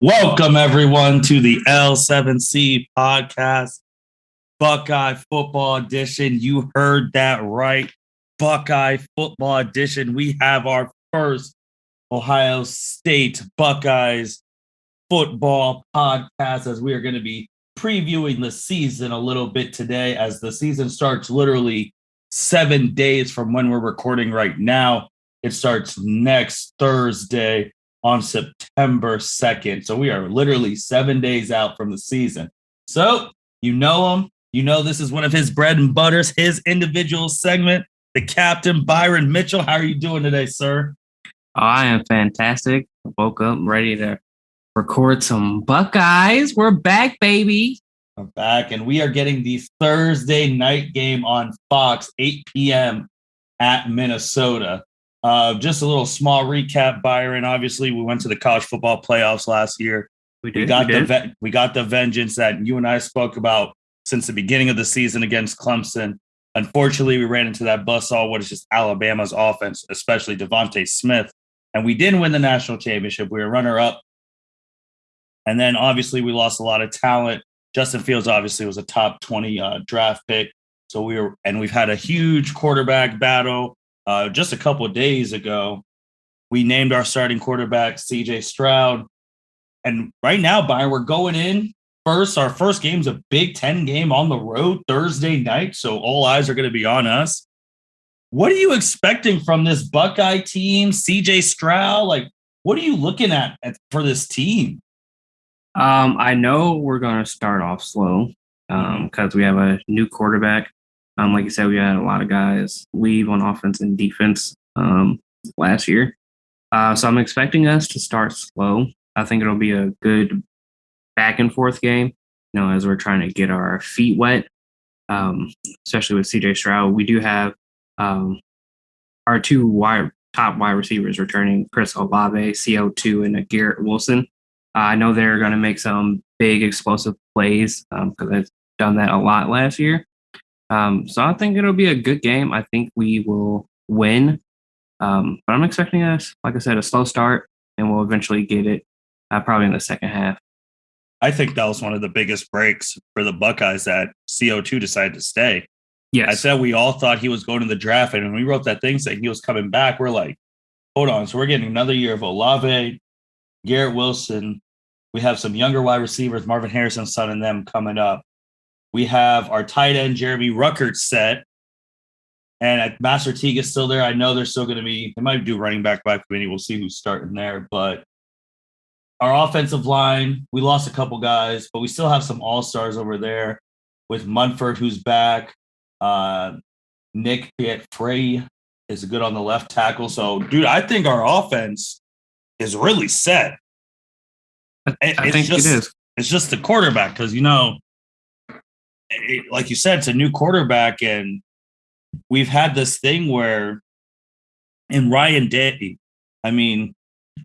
Welcome, everyone, to the L7C podcast, Buckeye Football Edition. You heard that right. Buckeye Football Edition. We have our first Ohio State Buckeyes football podcast as we are going to be previewing the season a little bit today as the season starts literally 7 days from when we're recording right now. It starts next Thursday on September 2nd. So we are literally 7 days out from the season. So you know him. You know this is one of his bread and butters, his individual segment, the captain, Byron Mitchell. How are you doing today, sir? I am fantastic. Woke up ready to record some Buckeyes. We're back, baby. We're back, and we are getting the Thursday night game on Fox, 8 p.m. at Minnesota. Just a little small recap, Byron. Obviously, we went to the college football playoffs last year. We got the vengeance that you and I spoke about since the beginning of the season against Clemson. Unfortunately, we ran into that buzzsaw, what is just Alabama's offense, especially Devontae Smith. And we didn't win the national championship. We were runner-up. And then, obviously, we lost a lot of talent. Justin Fields, obviously, was a top 20 draft pick. So we've had a huge quarterback battle. Just a couple of days ago, we named our starting quarterback CJ Stroud. And right now, Byron, we're going in first. Our first game's a Big Ten game on the road Thursday night. So all eyes are going to be on us. What are you expecting from this Buckeye team, CJ Stroud? Like, what are you looking at for this team? I know we're going to start off slow because we have a new quarterback. Like you said, we had a lot of guys leave on offense and defense last year. So I'm expecting us to start slow. I think it'll be a good back and forth game, as we're trying to get our feet wet, especially with CJ Stroud. We do have our two top wide receivers returning, Chris Olave, CO2, and Garrett Wilson. I know they're going to make some big explosive plays because they've done that a lot last year. So I think it'll be a good game. I think we will win. But I'm expecting us, like I said, a slow start, and we'll eventually get it probably in the second half. I think that was one of the biggest breaks for the Buckeyes that CO2 decided to stay. Yes. I said we all thought he was going to the draft, and when we wrote that thing saying he was coming back, we're like, hold on. So we're getting another year of Olave, Garrett Wilson. We have some younger wide receivers, Marvin Harrison's son and them coming up. We have our tight end, Jeremy Ruckert, set. And Master Teague is still there. I know they're still going to be – they might do running back by committee. We'll see who's starting there. But our offensive line, we lost a couple guys, but we still have some all-stars over there with Munford, who's back. Nick Pietfrey is good on the left tackle. So, dude, I think our offense is really set. I think it is. It's just the quarterback because, like you said, it's a new quarterback, and we've had this thing where in Ryan Day,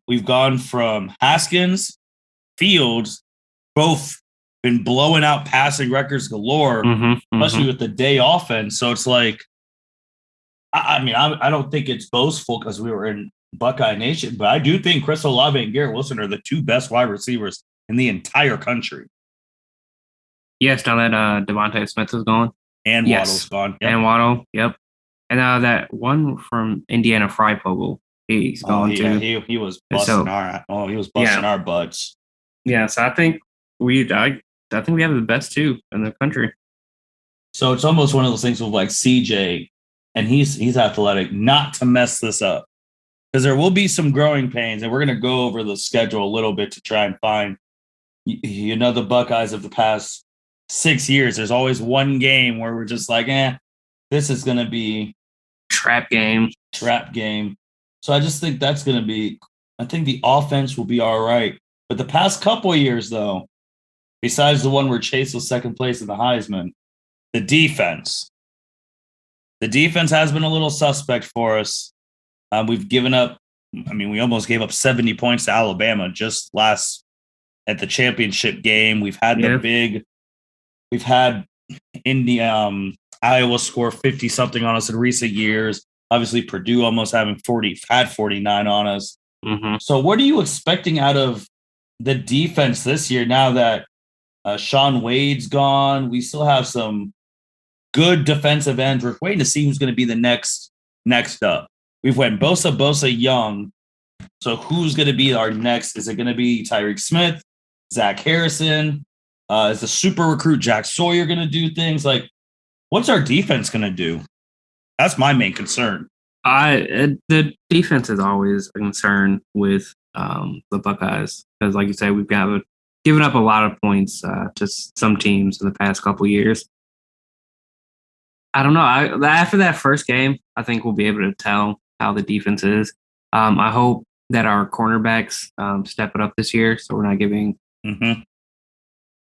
we've gone from Haskins, Fields, both been blowing out passing records galore, especially with the day offense. So it's like, I don't think it's boastful because we were in Buckeye Nation, but I do think Chris Olave and Garrett Wilson are the two best wide receivers in the entire country. Yes, now that Devontae Smith is gone. And Waddle's gone. Yep. And Waddle, yep. And that one from Indiana, Freifogel, he's gone too. He was busting our butts. Yeah, so I think we have the best two in the country. So it's almost one of those things with like CJ, and he's athletic, not to mess this up. Because there will be some growing pains, and we're going to go over the schedule a little bit to try and find, the Buckeyes of the past 6 years. There's always one game where we're just like, this is going to be trap game. So I just think that's going to be, I think the offense will be all right. But the past couple of years, though, besides the one where Chase was second place in the Heisman, the defense has been a little suspect for us. We've given up, we almost gave up 70 points to Alabama just at the championship game. We've had we've had Iowa score 50 something on us in recent years. Obviously, Purdue almost had 49 on us. Mm-hmm. So what are you expecting out of the defense this year, now that Sean Wade's gone, we still have some good defensive ends. We're waiting to see who's going to be the next up. We've went Bosa, Young. So who's going to be our next? Is it going to be Tyreek Smith, Zach Harrison? Is the super recruit Jack Sawyer going to do things? Like, what's our defense going to do? That's my main concern. The defense is always a concern with the Buckeyes because, like you said, we've given up a lot of points to some teams in the past couple of years. I don't know. After that first game, I think we'll be able to tell how the defense is. I hope that our cornerbacks step it up this year, so we're not giving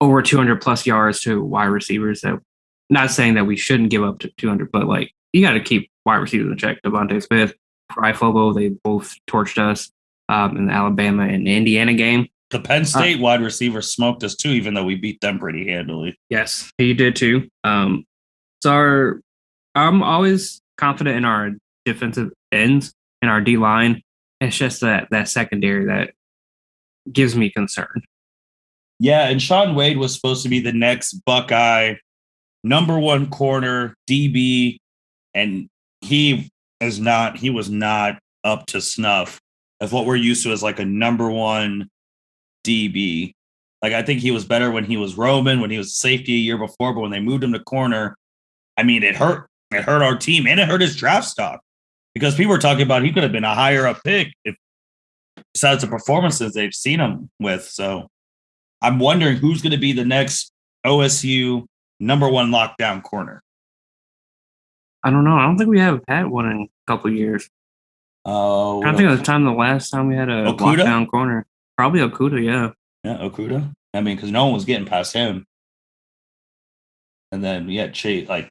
over 200 plus yards to wide receivers. That, not saying that we shouldn't give up to 200, but like you got to keep wide receivers in check. Devontae Smith, Fobo, they both torched us in the Alabama and Indiana game. The Penn State wide receiver smoked us too, even though we beat them pretty handily. Yes, he did too. So I'm always confident in our defensive ends and our D line. It's just that secondary that gives me concern. Yeah, and Sean Wade was supposed to be the next Buckeye number one corner DB, and he was not up to snuff of what we're used to as like a number one DB. Like, I think he was better when he was Roman, when he was safety a year before, but when they moved him to corner, I mean, it hurt. It hurt our team, and it hurt his draft stock because people were talking about he could have been a higher up pick if besides the performances they've seen him with. So I'm wondering who's going to be the next OSU number one lockdown corner. I don't know. I don't think we have had one in a couple of years. Oh, I think the last time we had a lockdown corner. Probably Okudah, yeah. Yeah, Okudah. I mean, because no one was getting past him. And then we had Chase. Like,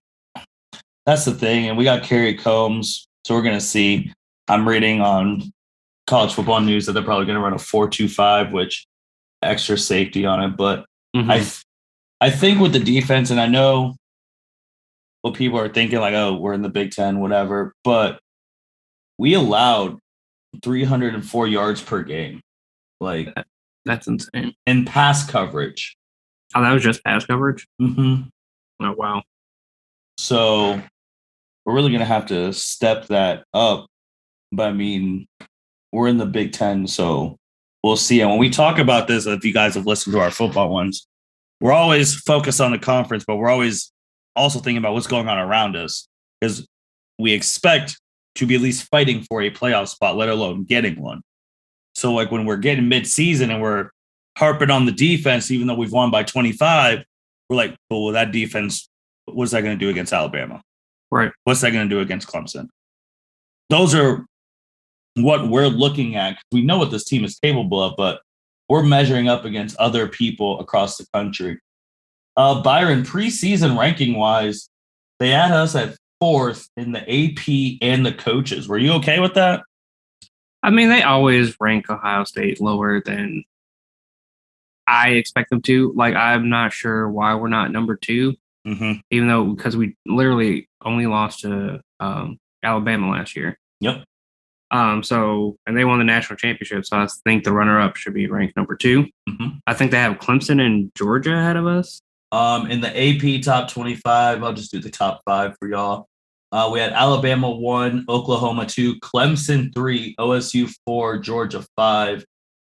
that's the thing. And we got Kerry Combs. So we're going to see. I'm reading on College Football News that they're probably going to run a 4-2-5, which extra safety on it. But I think with the defense, and I know what people are thinking, like, oh, we're in the Big Ten, whatever. But we allowed 304 yards per game. Like, that's insane. And pass coverage. Oh, that was just pass coverage? Mm-hmm. Oh, wow. So we're really going to have to step that up. But, I mean, we're in the Big Ten, so we'll see. And when we talk about this, if you guys have listened to our football ones, we're always focused on the conference, but we're always also thinking about what's going on around us because we expect to be at least fighting for a playoff spot, let alone getting one. So, like, when we're getting mid-season and we're harping on the defense, even though we've won by 25, we're like, well, that defense, what's that going to do against Alabama? Right. What's that going to do against Clemson? Those are what we're looking at. We know what this team is capable of, but we're measuring up against other people across the country. Byron, preseason ranking-wise, they had us at 4th in the AP and the coaches. Were you okay with that? I mean, they always rank Ohio State lower than I expect them to. Like, I'm not sure why we're not number 2, even though because we literally only lost to Alabama last year. Yep. So, and they won the national championship. So I think the runner-up should be ranked number 2. I think they have Clemson and Georgia ahead of us. In the AP top 25, I'll just do the top 5 for y'all. We had Alabama 1, Oklahoma 2, Clemson 3, OSU 4, Georgia 5.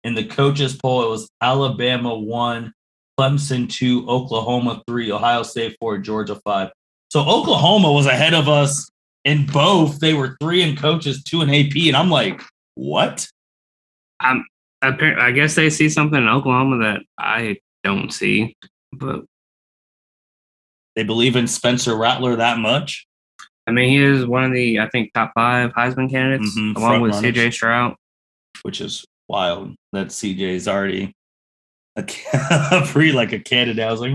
In the coaches poll, it was Alabama 1, Clemson 2, Oklahoma 3, Ohio State 4, Georgia 5. So Oklahoma was ahead of us in both. They were 3 in coaches, 2 in AP, and I'm like, what? I guess they see something in Oklahoma that I don't see, but they believe in Spencer Rattler that much. I mean, he is one of the, I think, top 5 Heisman candidates, along with CJ Stroud. Which is wild that CJ is already a candidate. I was like,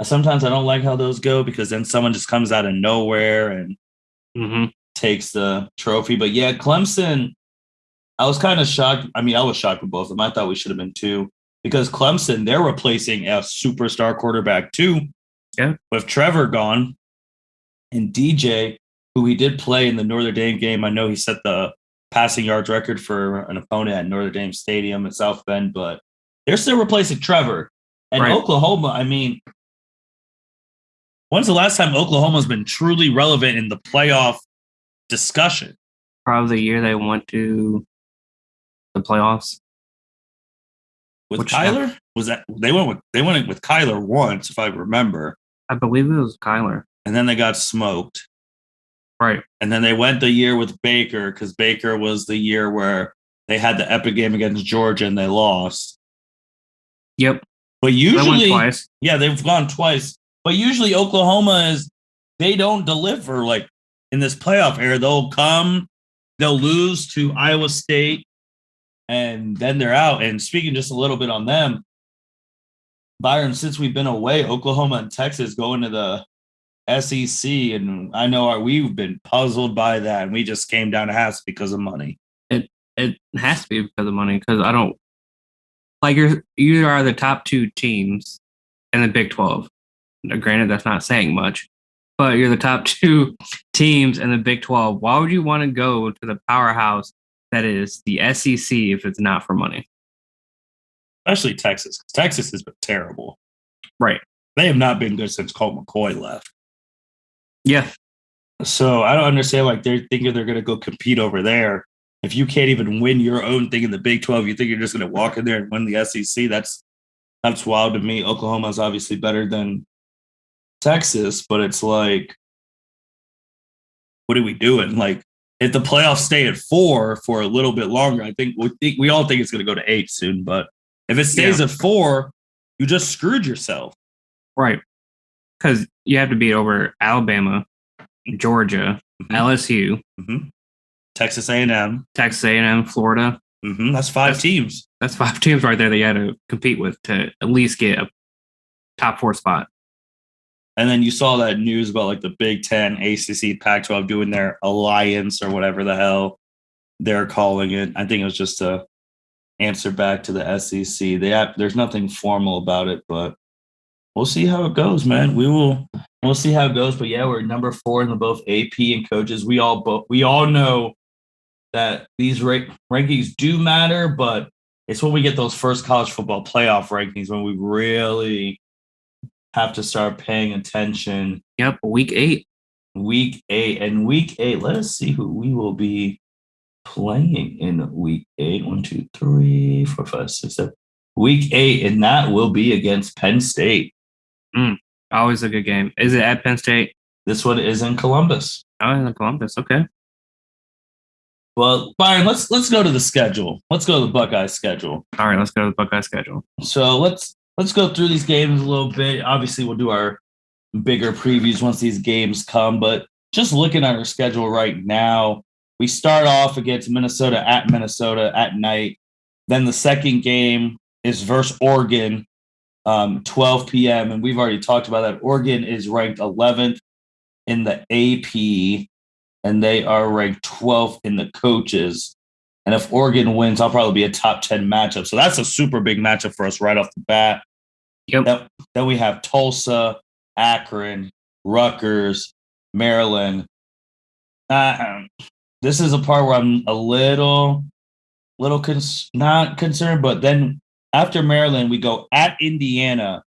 sometimes I don't like how those go because then someone just comes out of nowhere and takes the trophy. But yeah, Clemson, I was kind of shocked. I mean, I was shocked with both of them. I thought we should have been 2 because Clemson, they're replacing a superstar quarterback too. Yeah. With Trevor gone. And DJ, who he did play in the Notre Dame game, I know he set the passing yards record for an opponent at Notre Dame Stadium at South Bend, but They're still replacing Trevor. And Right. Oklahoma, I mean, when's the last time Oklahoma's been truly relevant in the playoff discussion? Probably the year they went to the playoffs. With Kyler? Was that they went with Kyler once, if I remember. I believe it was Kyler. And then they got smoked. Right. And then they went the year with Baker because Baker was the year where they had the epic game against Georgia and they lost. Yep. But usually, they went twice. Yeah, they've gone twice. But usually Oklahoma they don't deliver like in this playoff era. They'll lose to Iowa State, and then they're out. And speaking just a little bit on them, Byron, since we've been away, Oklahoma and Texas going to the SEC, and I know we've been puzzled by that, and we just came down to Haas because of money. It has to be because of money, because I don't like you are the top two teams in the Big 12. Now, granted, that's not saying much, but you're the top two teams in the Big 12. Why would you want to go to the powerhouse that is the SEC if it's not for money? Especially Texas. Texas has been terrible. Right. They have not been good since Colt McCoy left. Yeah. So I don't understand. Like they're thinking they're going to go compete over there. If you can't even win your own thing in the Big 12, you think you're just going to walk in there and win the SEC? That's wild to me. Oklahoma is obviously better than Texas, but it's like, what are we doing? Like, if the playoffs stay at 4 for a little bit longer, I think we all think it's going to go to 8 soon. But if it stays at 4, you just screwed yourself. Right. Because you have to beat over Alabama, Georgia, LSU, Texas A&M, Florida. That's 5 teams. That's 5 teams right there that you had to compete with to at least get a top 4 spot. And then you saw that news about like the Big Ten, ACC, Pac-12 doing their alliance or whatever the hell they're calling it. I think it was just to answer back to the SEC. There's nothing formal about it, but we'll see how it goes, man. We'll see how it goes. But yeah, we're number 4 in the both AP and coaches. We all know that these rankings do matter, but it's when we get those first college football playoff rankings when we really have to start paying attention. Yep, week 8. And week 8, let us see who we will be playing in week 8. 1, 2, 3, 4, 5, 6, 7. Week 8, and that will be against Penn State. Always a good game. Is it at Penn State? This one is in Columbus. Oh, in Columbus. Okay. Well, Byron, let's go to the schedule. Let's go to the Buckeye schedule. All right, let's go to the Buckeye schedule. So let's go through these games a little bit. Obviously, we'll do our bigger previews once these games come, but just looking at our schedule right now, we start off against Minnesota at night. Then the second game is versus Oregon, 12 p.m. And we've already talked about that. Oregon is ranked 11th in the AP, and they are ranked 12th in the coaches. And if Oregon wins, I'll probably be a top 10 matchup. So that's a super big matchup for us right off the bat. Yep. Then we have Tulsa, Akron, Rutgers, Maryland. This is a part where I'm a little not concerned, but then after Maryland, we go at Indiana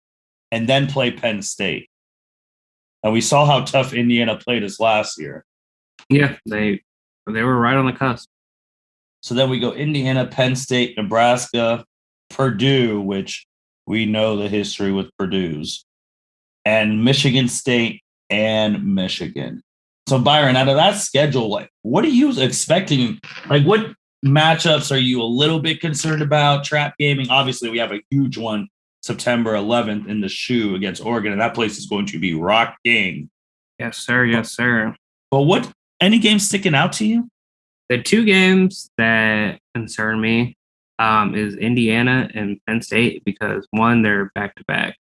and then play Penn State. And we saw how tough Indiana played us last year. Yeah, they were right on the cusp. So then we go Indiana, Penn State, Nebraska, Purdue, which we know the history with Purdue's, and Michigan State and Michigan. So Byron, out of that schedule, like, what are you expecting? Like, what matchups are you a little bit concerned about? Trap gaming. Obviously, we have a huge one September 11th in the shoe against Oregon, and that place is going to be rocking. Yes, sir. Yes, sir. But any games sticking out to you? The 2 games that concern me is Indiana and Penn State because, one, they're back-to-back.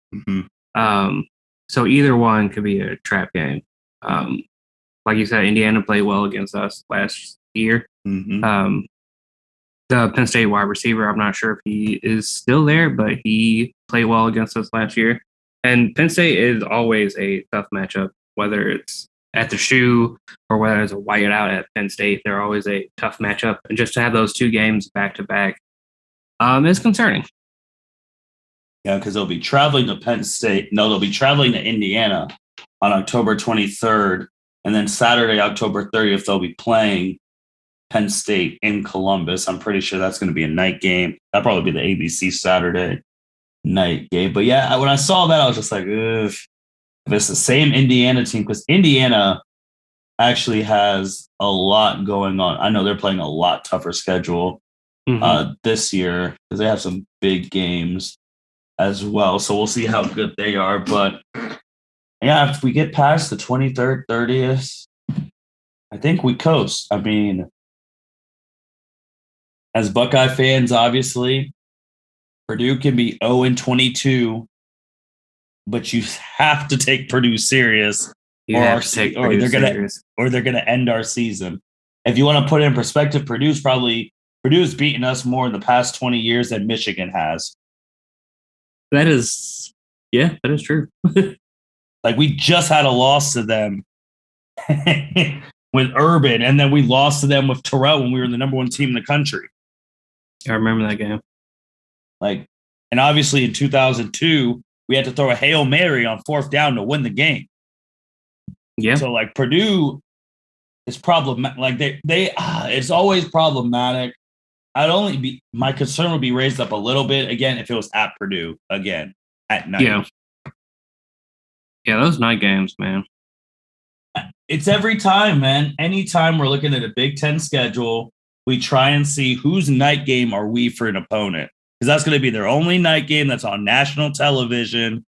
So either one could be a trap game. Like you said, Indiana played well against us last year. The Penn State wide receiver, I'm not sure if he is still there, but he played well against us last year. And Penn State is always a tough matchup, whether it's at the shoe or whether it's a whiteout at Penn State. They're always a tough matchup. And just to have those 2 games back to back is concerning. Yeah, because they'll be traveling to Penn State. No, they'll be traveling to Indiana on October 23rd. And then Saturday, October 30th, they'll be playing Penn State in Columbus. I'm pretty sure that's going to be a night game. That'll probably be the ABC Saturday night game. But yeah, when I saw that, I was just like, ugh. If it's the same Indiana team, because Indiana actually has a lot going on. I know they're playing a lot tougher schedule this year because they have some big games as well. So we'll see how good they are. But yeah, if we get past the 23rd, 30th, I think we coast. I mean, as Buckeye fans, obviously, Purdue can be 0-22, but you have to take Purdue serious, or they're gonna end our season. If you want to put it in perspective, Purdue's beaten us more in the past 20 years than Michigan has. That is true. Like, we just had a loss to them with Urban, and then we lost to them with Terrell when we were the number one team in the country. I remember that game. Like, and obviously in 2002, we had to throw a Hail Mary on 4th down to win the game. Yeah. So like Purdue is problematic. Like it's always problematic. My concern would be raised up a little bit again if it was at Purdue again at night. Yeah. Yeah, those night games, man. It's every time, man. Anytime we're looking at a Big Ten schedule, we try and see whose night game are we for an opponent. Because that's going to be their only night game that's on national television.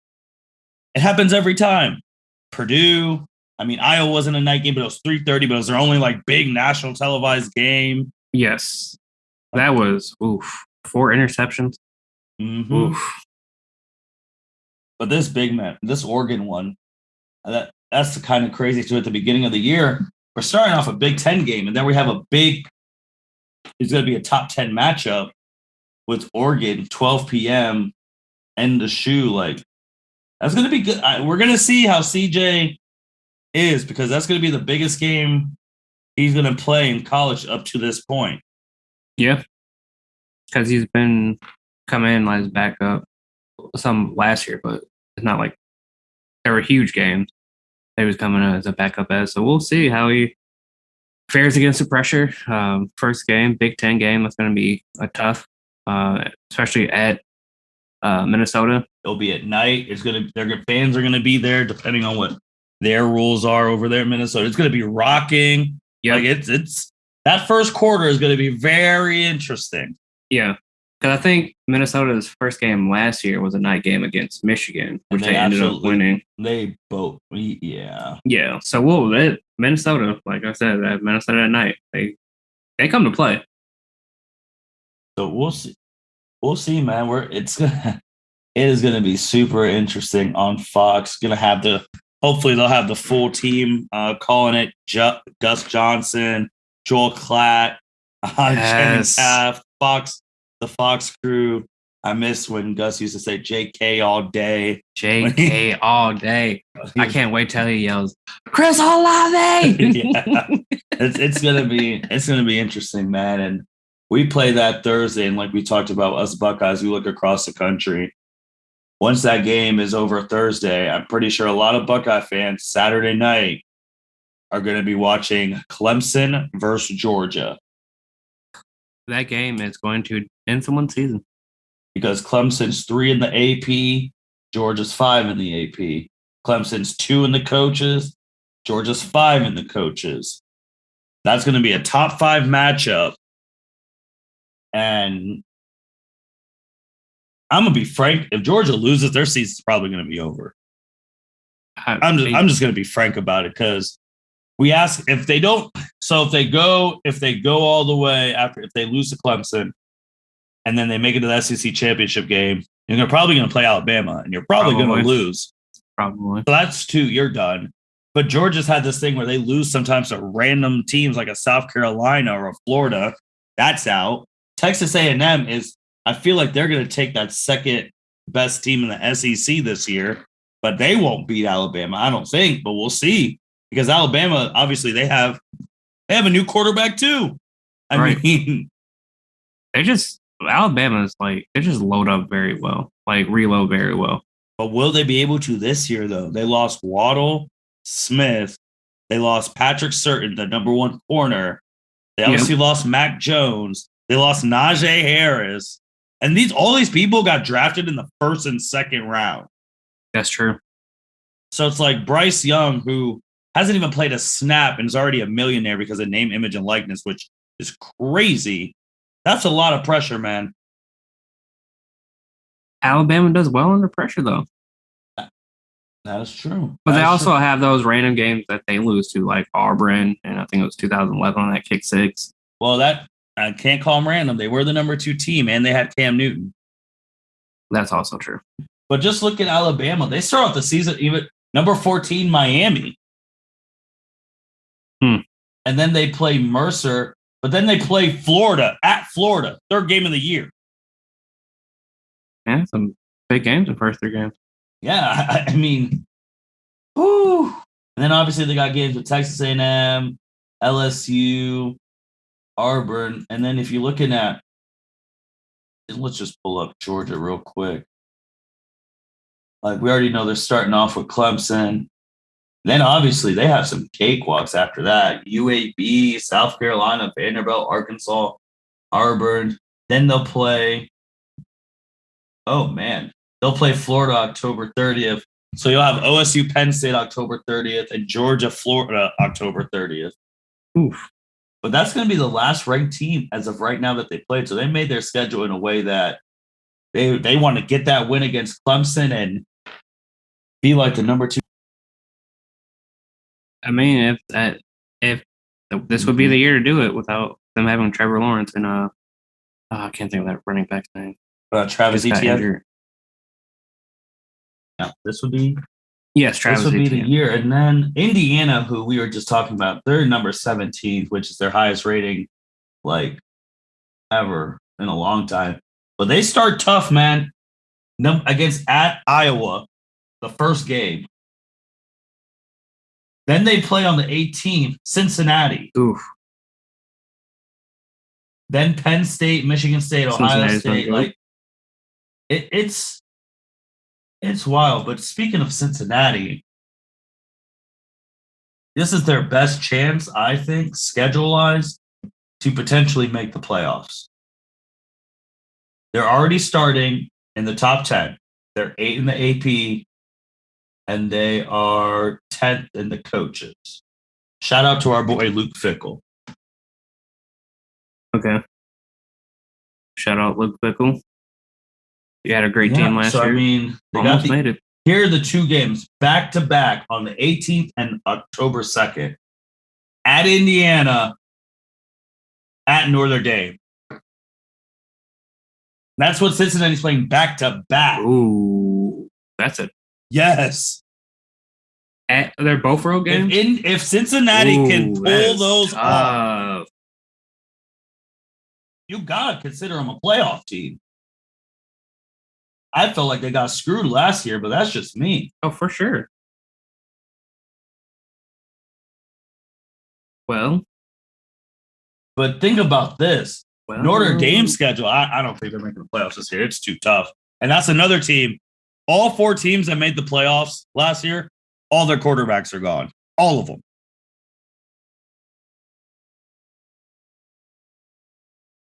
It happens every time. Purdue, I mean, Iowa wasn't a night game, but it was 3:30, but it was their only like big national televised game. Yes. That was 4 interceptions. Mm-hmm. Oof. But this Oregon one, that's the kind of crazy too. At the beginning of the year, we're starting off a Big Ten game, and then we have it's going to be a top 10 matchup with Oregon, 12 p.m. end the shoe. Like, that's going to be good. We're going to see how CJ is, because that's going to be the biggest game he's going to play in college up to this point. Yeah. Because he's been coming in as backup some last year, but it's not like there were huge games he was coming in as a backup as. So we'll see how he fares against the pressure. First game, Big Ten game, that's going to be a tough, especially at Minnesota. It'll be at night. Their fans are going to be there, depending on what their rules are over there in Minnesota. It's going to be rocking. Yeah, like it's that first quarter is going to be very interesting. Yeah, because I think Minnesota's first game last year was a night game against Michigan, which they ended up winning. They both, yeah. Yeah, so Minnesota, like I said, Minnesota at night, they come to play. So we'll see. We'll see, man. It is gonna be super interesting on Fox. Hopefully they'll have the full team calling it. Gus Johnson, Joel Klatt, Jimmy Taft, the Fox crew. I miss when Gus used to say JK all day. JK all day. I can't wait till he yells, Chris Olave. Yeah. It's gonna be interesting, man. And we play that Thursday, and like we talked about, us Buckeyes, we look across the country. Once that game is over Thursday, I'm pretty sure a lot of Buckeye fans Saturday night are going to be watching Clemson versus Georgia. That game is going to end someone's season. Because Clemson's 3 in the AP, Georgia's 5 in the AP. Clemson's 2 in the coaches, Georgia's 5 in the coaches. That's going to be a top 5 matchup. And I'm gonna be frank. If Georgia loses, their season's probably gonna be over. I'm just gonna be frank about it, because we ask if they don't. So if they go all the way if they lose to Clemson, and then they make it to the SEC championship game, you're probably gonna play Alabama, and you're probably gonna lose. Probably. So that's 2. You're done. But Georgia's had this thing where they lose sometimes to random teams like a South Carolina or a Florida. That's out. Texas A&M I feel like they're going to take that second best team in the SEC this year, but they won't beat Alabama, I don't think, but we'll see. Because Alabama, obviously, they have a new quarterback too. I mean, Alabama's like, they just load up very well. reload very well. But will they be able to this year, though? They lost Waddle, Smith. They lost Patrick Surtain, the number one corner. They obviously lost Mac Jones. They lost Najee Harris. And all these people got drafted in the first and second round. That's true. So it's like Bryce Young, who hasn't even played a snap and is already a millionaire because of name, image, and likeness, which is crazy. That's a lot of pressure, man. Alabama does well under pressure, though. That is true. But they also have those random games that they lose to, like Auburn, and I think it was 2011 on that kick six. Well, that I can't call them random. They were the number 2 team, and they had Cam Newton. That's also true. But just look at Alabama. They start off the season even number 14, Miami. And then they play Mercer, but then they play Florida at Florida, third game of the year. Yeah, some big games in the first 3 games. Yeah, I mean, whoo. And then obviously they got games with Texas A&M, LSU, Auburn. And then if you're looking at, let's just pull up Georgia real quick. Like we already know they're starting off with Clemson. Then obviously they have some cakewalks after that. UAB, South Carolina, Vanderbilt, Arkansas, Auburn. Then they'll play, they'll play Florida October 30th. So you'll have OSU, Penn State October 30th, and Georgia, Florida October 30th. Oof. But that's going to be the last ranked team as of right now that they played. So they made their schedule in a way that they want to get that win against Clemson and be like the number 2. I mean, if this would be the year to do it without them having Trevor Lawrence and I can't think of that running back's name. Travis Etienne. Yeah, this would be Travis. This would be the year. And then Indiana, who we were just talking about, they're number 17, which is their highest rating like ever in a long time. But they start tough, man. Against at Iowa, the first game. Then they play on the 18th, Cincinnati. Oof. Then Penn State, Michigan State, Ohio State. Like it's wild. But speaking of Cincinnati, this is their best chance, I think, schedule-wise, to potentially make the playoffs. They're already starting in the top 10. They're 8 in the AP, and they are 10th in the coaches. Shout out to our boy Luke Fickell. Okay. Shout out Luke Fickell. You had a great team last year. I mean, they almost made it. Here are the 2 games back to back on the 18th and October 2nd. At Indiana, at Notre Dame. That's what Cincinnati's playing back to back. Ooh, that's it. Yes. They're both road games? If Cincinnati can pull those off, you got to consider them a playoff team. I felt like they got screwed last year, but that's just me. Oh, for sure. Well. But think about this. Notre Dame's schedule, I don't think they're making the playoffs this year. It's too tough. And that's another team. All 4 teams that made the playoffs last year, all their quarterbacks are gone. All of them.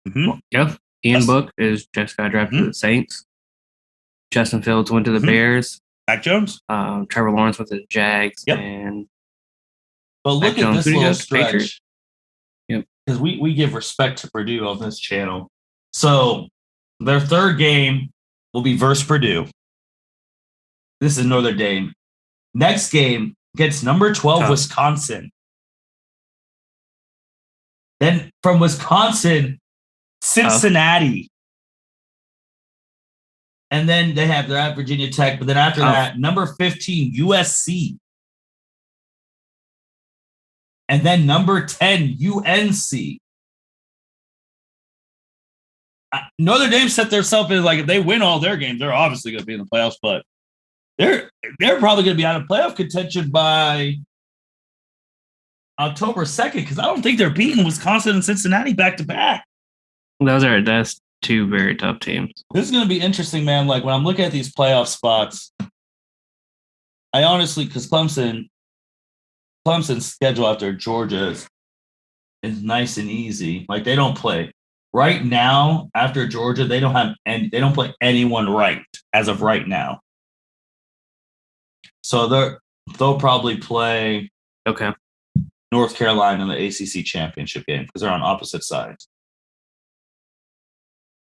Mm-hmm. Yep. Ian Book just got drafted to the Saints. Justin Fields went to the Bears. Mac Jones. Trevor Lawrence went to the Jags. Yep. But look at this little stretch. Yep. Because we give respect to Purdue on this channel. So their third game will be versus Purdue. This is Notre Dame. Next game gets number 12, Wisconsin. Then from Wisconsin, Cincinnati. And then they're at Virginia Tech. But then after that, number 15, USC. And then number 10, UNC. Notre Dame set themselves in like if they win all their games, they're obviously going to be in the playoffs, but they're probably going to be out of playoff contention by October 2nd because I don't think they're beating Wisconsin and Cincinnati back to back. Those are two very tough teams. This is going to be interesting, man. Like when I'm looking at these playoff spots, I honestly, because Clemson's schedule after Georgia is nice and easy. Like they don't play right now after Georgia. They don't play anyone ranked as of right now. So they'll probably play North Carolina in the ACC championship game because they're on opposite sides.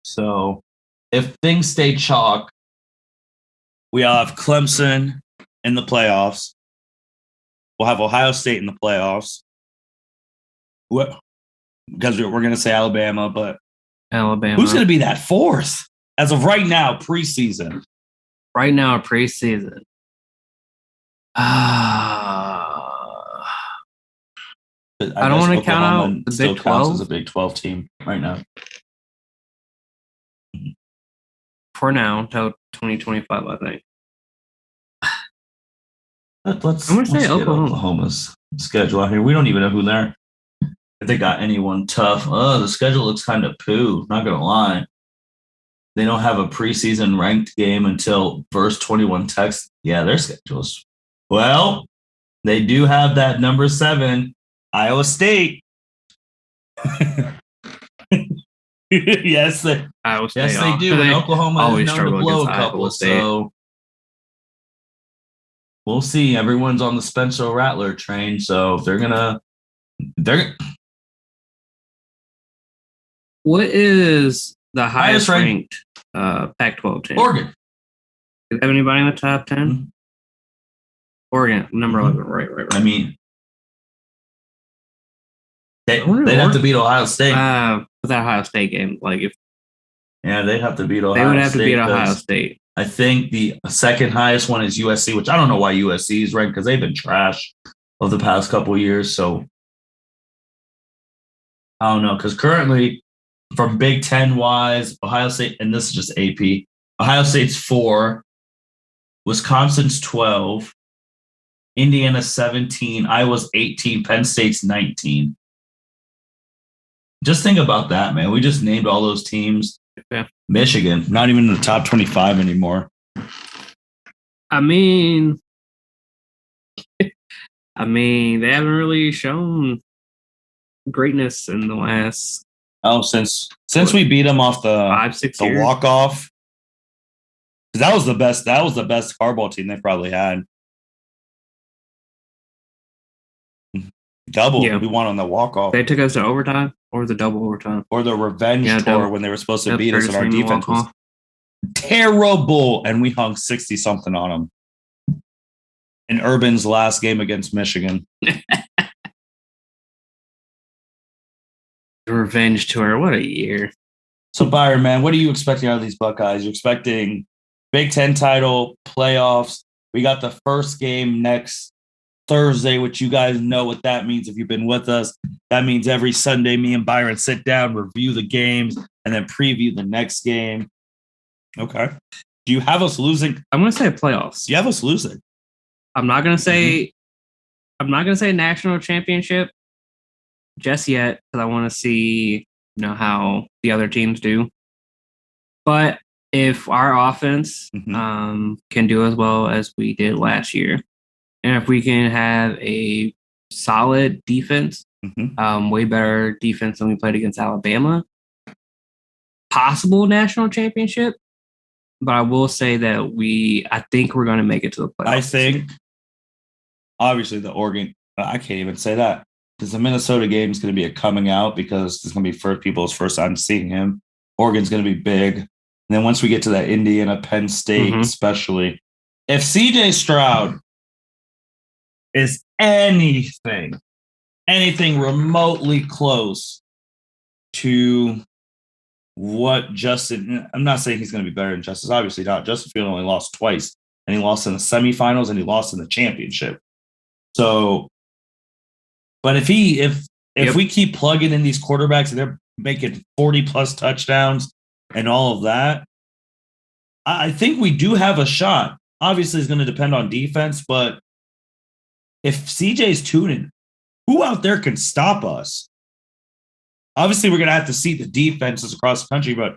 So if things stay chalk, we have Clemson in the playoffs. We'll have Ohio State in the playoffs. Because we're going to say Alabama, but Alabama. Who's going to be that fourth as of right now, preseason? Right now, preseason. I don't want to count out the Big 12. As a Big 12 team right now. For now, until 2025, I think. Let's say Oklahoma's schedule out here. We don't even know who they're. If they got anyone tough. The schedule looks kind of poo. Not gonna lie. They don't have a preseason ranked game until verse 21 Texas. Yeah, their schedules. Well, they do have that number 7 Iowa State. Yes, they do. And Oklahoma is known to blow a couple. So we'll see. Everyone's on the Spencer Rattler train. So if they're What is the highest ranked Pac-12 team? Oregon. Do you have anybody in the top 10? Mm-hmm. Oregon, number 11. Right. I mean, they'd have to beat Ohio State. For that Ohio State game, they'd have to beat Ohio State. They would have to beat Ohio State. I think the second highest one is USC, which I don't know why USC is ranked because they've been trash of the past couple of years. So I don't know because currently, from Big Ten wise, Ohio State, and this is just AP, Ohio State's 4, Wisconsin's 12, Indiana 17, Iowa's 18, Penn State's 19. Just think about that, man. We just named all those teams. Yeah. Michigan, not even in the top 25 anymore. I mean, they haven't really shown greatness in the last. Oh, since we beat them off the 5-6 the walk off, that was the best. That was the best hardball team they probably had. Double. Yeah. We won on the walk off. They took us to overtime or the double overtime or the revenge tour when they were supposed to beat us and our defense was terrible and we hung 60 something on them. In Urban's last game against Michigan. Revenge tour. What a year. So, Byron, man, what are you expecting out of these Buckeyes? You're expecting Big Ten title, playoffs. We got the first game next Thursday, which you guys know what that means if you've been with us. That means every Sunday, me and Byron sit down, review the games, and then preview the next game. Okay. Do you have us losing? I'm going to say playoffs. Do you have us losing? I'm not going to say national championship just yet because I want to see how the other teams do. But if our offense can do as well as we did last year, and if we can have a solid defense, way better defense than we played against Alabama, possible national championship. But I will say that I think we're going to make it to the playoffs. I think, obviously, the Oregon, I can't even say that. Because the Minnesota game is going to be a coming out because it's going to be people's first time seeing him. Oregon's going to be big. And then once we get to that Indiana, Penn State, especially, if CJ Stroud is anything remotely close to what Justin, I'm not saying he's going to be better than Justice, obviously not. Justin Field only lost twice, and he lost in the semifinals and he lost in the championship. So, but if we keep plugging in these quarterbacks and they're making 40 plus touchdowns and all of that, I think we do have a shot. Obviously, it's going to depend on defense, but if CJ's tuning, who out there can stop us? Obviously, we're going to have to see the defenses across the country, but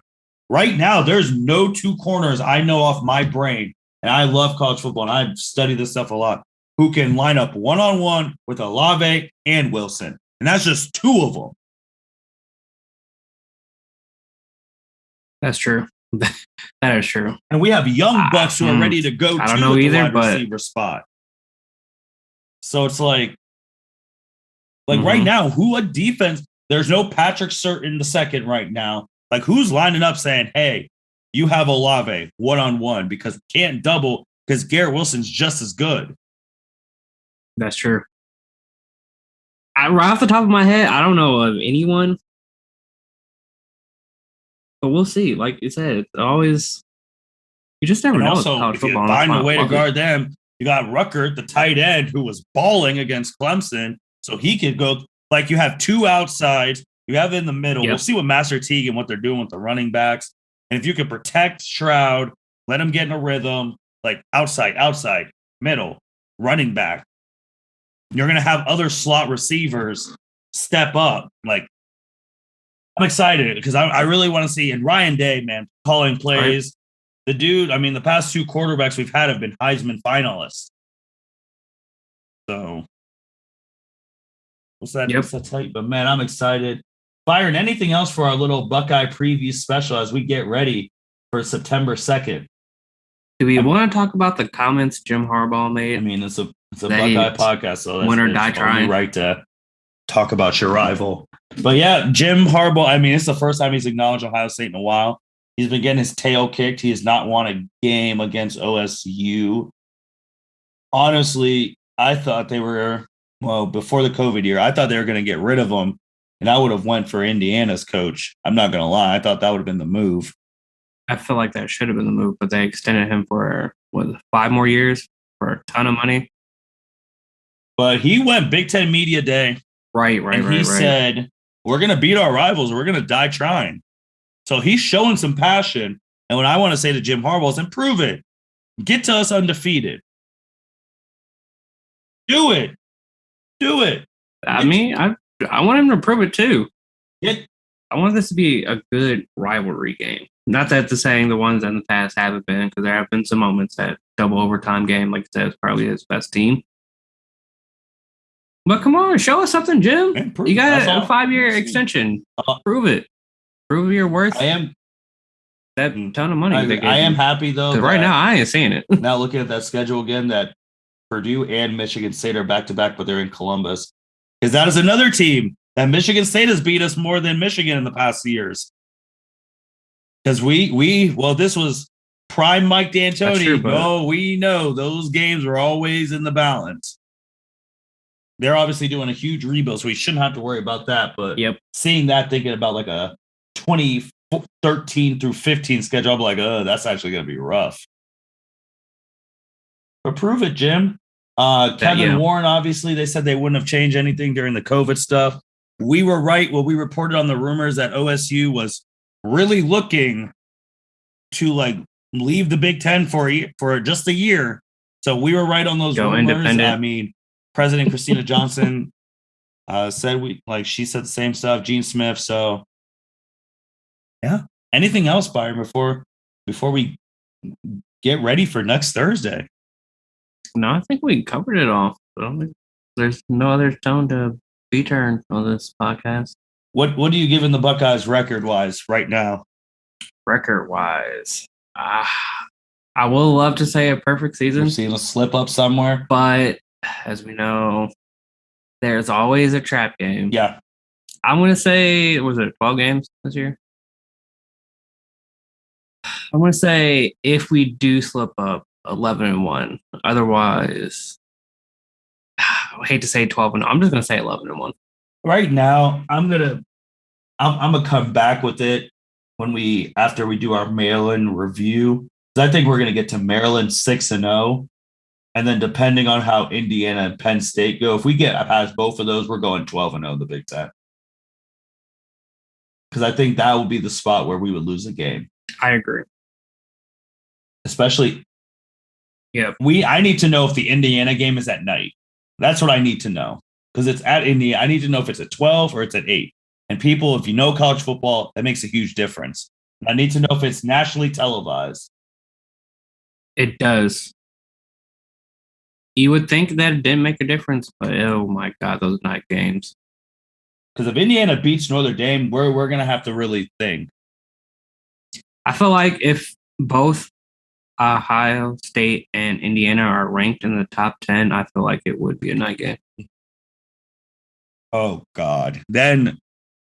Right now, there's no two corners I know off my brain, and I love college football, and I've studied this stuff a lot, who can line up one-on-one with Olave and Wilson. And that's just two of them. That's true. That is true. And we have young bucks who are ready to go I don't know the either, wide receiver spot. So it's like right now, what defense? There's no Patrick Surtain the second right now. Like, who's lining up saying, hey, you have Olave one-on-one because can't double because Garrett Wilson's just as good. That's true. Right off the top of my head, I don't know of anyone. But we'll see. Like you said, it's always you just never know. Also, if you find a way to guard them, you got Rucker, the tight end, who was balling against Clemson, so he could go. Like, you have two outsides, you have in the middle. Yep. We'll see with Master Teague and what they're doing with the running backs. And if you can protect Stroud, let him get in a rhythm, like outside, middle, running back, you're going to have other slot receivers step up. Like, I'm excited because I really want to see. And Ryan Day, man, calling plays. Right. The dude, I mean, the past two quarterbacks we've had have been Heisman finalists. So, what's that? Yep. What's that tight? But, man, I'm excited. Byron, anything else for our little Buckeye preview special as we get ready for September 2nd? Do we want to talk about the comments Jim Harbaugh made? I mean, it's a Buckeye podcast, so that's win or die trying. Right to talk about your rival. But yeah, Jim Harbaugh, I mean, it's the first time he's acknowledged Ohio State in a while. He's been getting his tail kicked. He has not won a game against OSU. Honestly, I thought they were, before the COVID year, I thought they were going to get rid of him, and I would have went for Indiana's coach. I'm not going to lie. I thought that would have been the move. I feel like that should have been the move, but they extended him for, 5 more years for a ton of money. But he went Big Ten Media Day. Right. He said, we're going to beat our rivals. We're going to die trying. So he's showing some passion. And what I want to say to Jim Harbaugh is improve it. Get to us undefeated. Do it. I mean, I want him to prove it too. I want this to be a good rivalry game. Not that to saying the ones in the past haven't been, because there have been some moments that double overtime game, like I said, is probably his best team. But come on, show us something, Jim. You got a 5-year extension. Prove it. Prove your worth. I am that ton of money. I am happy though. Right now, I ain't seeing it. Now looking at that schedule again, that Purdue and Michigan State are back to back, but they're in Columbus. Because that is another team that Michigan State has beat us more than Michigan in the past years. Because this was prime Mike D'Antoni. We know those games were always in the balance. They're obviously doing a huge rebuild, so we shouldn't have to worry about that. But seeing that, thinking about like a 2013 through 15 schedule, I'm like, that's actually going to be rough. But prove it, Jim. Kevin Warren, obviously, they said they wouldn't have changed anything during the COVID stuff. We were right when we reported on the rumors that OSU was really looking to leave the Big Ten for just a year. So we were right on those rumors. I mean, President Christina Johnson said she said the same stuff. Gene Smith. So yeah. Anything else, Byron, before we get ready for next Thursday? No, I think we covered it all. There's no other stone to be turned on this podcast. What are you giving the Buckeyes record-wise right now? Record-wise, I would love to say a perfect season. We've seen a slip up somewhere, but as we know, there's always a trap game. Yeah, I'm gonna say, was it 12 games this year? I'm gonna say if we do slip up, 11-1. Otherwise, I hate to say 12-0. I'm just gonna say 11-1. Right now, I'm gonna come back with it after we do our Maryland review. I think we're gonna get to Maryland 6-0, and then depending on how Indiana and Penn State go, if we get past both of those, we're going 12-0 in the Big Ten. Because I think that will be the spot where we would lose a game. I agree. Especially, I need to know if the Indiana game is at night. That's what I need to know. Because it's at Indiana. I need to know if it's at 12 or it's at 8. And people, if you know college football, that makes a huge difference. I need to know if it's nationally televised. It does. You would think that it didn't make a difference, but oh my God, those night games. Because if Indiana beats Notre Dame, we're going to have to really think. I feel like if both Ohio State and Indiana are ranked in the top 10, I feel like it would be a night game. Oh, God. Then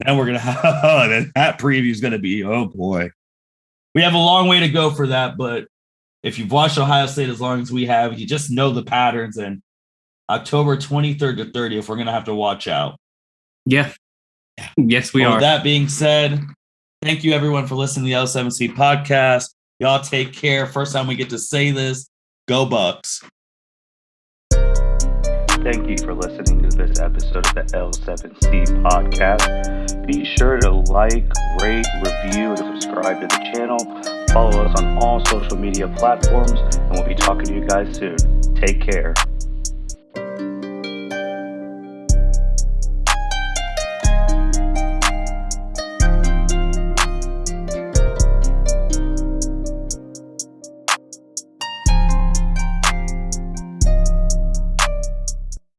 we're going to have that preview is going to be, oh, boy. We have a long way to go for that, but if you've watched Ohio State as long as we have, you just know the patterns. And October 23rd to 30th, we're going to have to watch out. Yeah. Yes, we are. With that being said, thank you, everyone, for listening to the L7C podcast. Y'all take care. First time we get to say this. Go Bucks. Thank you for listening to this episode of the L7C podcast. Be sure to like, rate, review, and subscribe to the channel. Follow us on all social media platforms, and we'll be talking to you guys soon. Take care.